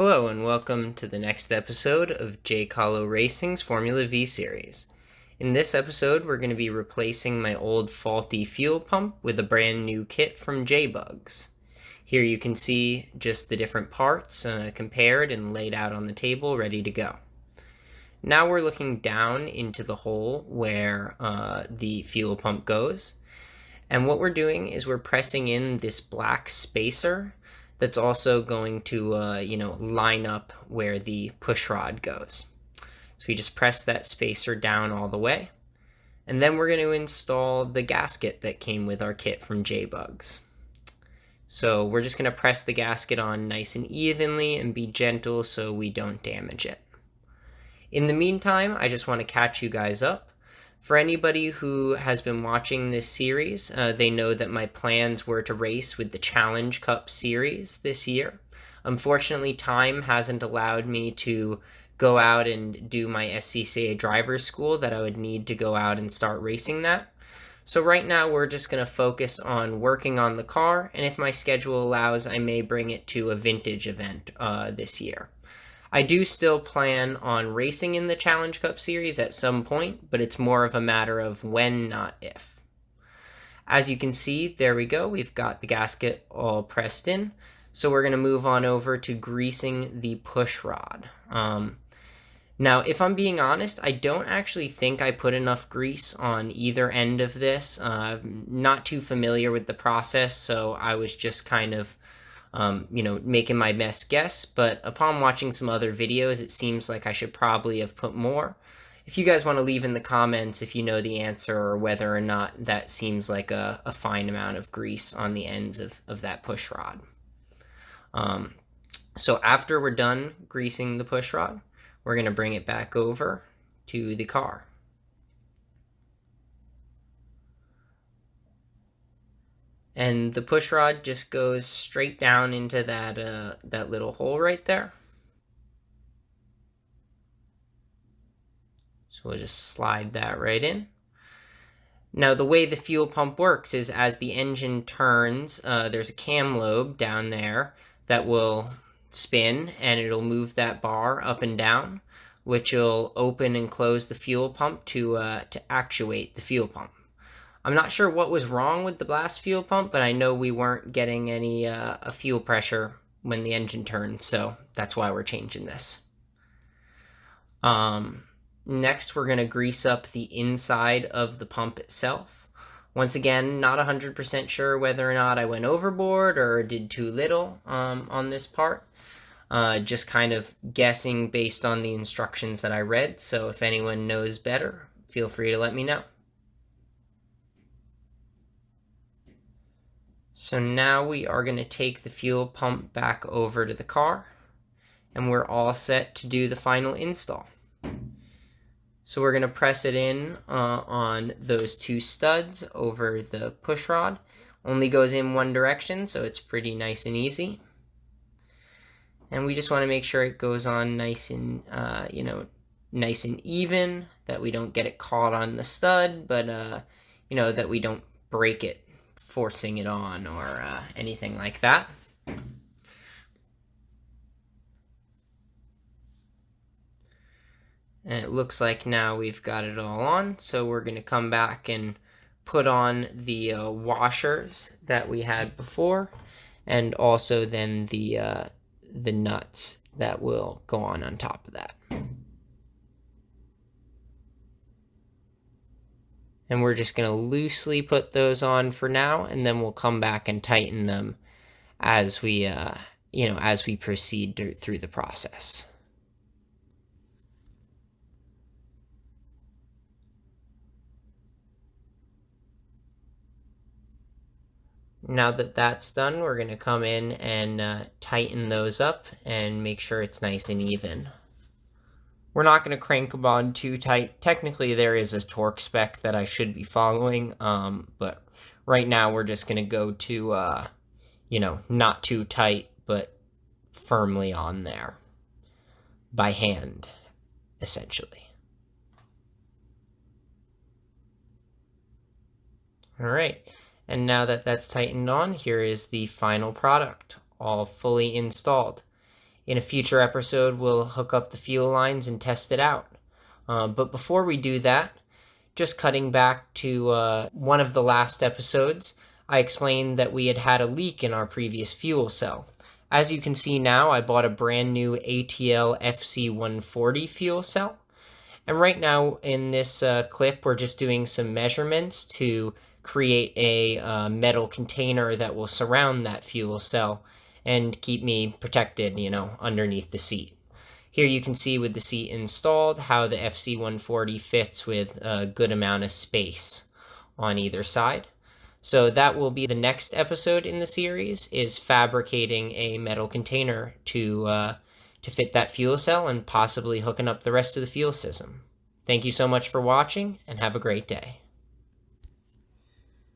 Hello and welcome to the next episode of JColo Racing's Formula Vee series. In this episode, we're going to be replacing my old faulty fuel pump with a brand new kit from JBugs. Here you can see just the different parts compared and laid out on the table, ready to go. Now we're looking down into the hole where the fuel pump goes. And what we're doing is we're pressing in this black spacer that's also going to, line up where the push rod goes. So we just press that spacer down all the way. And then we're going to install the gasket that came with our kit from JBugs. So we're just going to press the gasket on nice and evenly and be gentle so we don't damage it. In the meantime, I just want to catch you guys up. For anybody who has been watching this series, they know that my plans were to race with the Challenge Cup series this year. Unfortunately, time hasn't allowed me to go out and do my SCCA driver's school that I would need to go out and start racing that. So right now we're just going to focus on working on the car, and if my schedule allows, I may bring it to a vintage event this year. I do still plan on racing in the Challenge Cup series at some point, but it's more of a matter of when, not if. As you can see, there we go. We've got the gasket all pressed in. So we're going to move on over to greasing the push rod. Now, if I'm being honest, I don't actually think I put enough grease on either end of this. Not too familiar with the process, so I was just kind of making my best guess, but upon watching some other videos, it seems like I should probably have put more. If you guys want to leave in the comments if you know the answer or whether or not that seems like a fine amount of grease on the ends of that push rod. So after we're done greasing the push rod, we're going to bring it back over to the car. And the push rod just goes straight down into that little hole right there. So we'll just slide that right in. Now the way the fuel pump works is as the engine turns, there's a cam lobe down there that will spin and it'll move that bar up and down, which will open and close the fuel pump to actuate the fuel pump. I'm not sure what was wrong with the blast fuel pump, but I know we weren't getting any fuel pressure when the engine turned, so that's why we're changing this. Next, we're going to grease up the inside of the pump itself. Once again, not 100% sure whether or not I went overboard or did too little on this part. Just kind of guessing based on the instructions that I read, so if anyone knows better, feel free to let me know. So now we are going to take the fuel pump back over to the car, and we're all set to do the final install. So we're going to press it in on those two studs over the push rod. Only goes in one direction, so it's pretty nice and easy. And we just want to make sure it goes on nice and nice and even, that we don't get it caught on the stud, but that we don't break it forcing it on or anything like that. And it looks like now we've got it all on, so we're going to come back and put on the washers that we had before, and also then the nuts that will go on top of that. And we're just going to loosely put those on for now, and then we'll come back and tighten them as we, as we proceed through the process. Now that that's done, we're going to come in and tighten those up and make sure it's nice and even. We're not going to crank them on too tight. Technically, there is a torque spec that I should be following, but right now we're just going to go to, not too tight, but firmly on there by hand, essentially. All right, and now that that's tightened on, here is the final product, all fully installed. In a future episode, we'll hook up the fuel lines and test it out. But before we do that, just cutting back to one of the last episodes, I explained that we had a leak in our previous fuel cell. As you can see now, I bought a brand new ATL FC140 fuel cell. And right now in this clip, we're just doing some measurements to create a metal container that will surround that fuel cell and keep me protected, underneath the seat. Here you can see with the seat installed how the FC140 fits with a good amount of space on either side. So that will be the next episode in the series, is fabricating a metal container to fit that fuel cell and possibly hooking up the rest of the fuel system. Thank you so much for watching, and have a great day.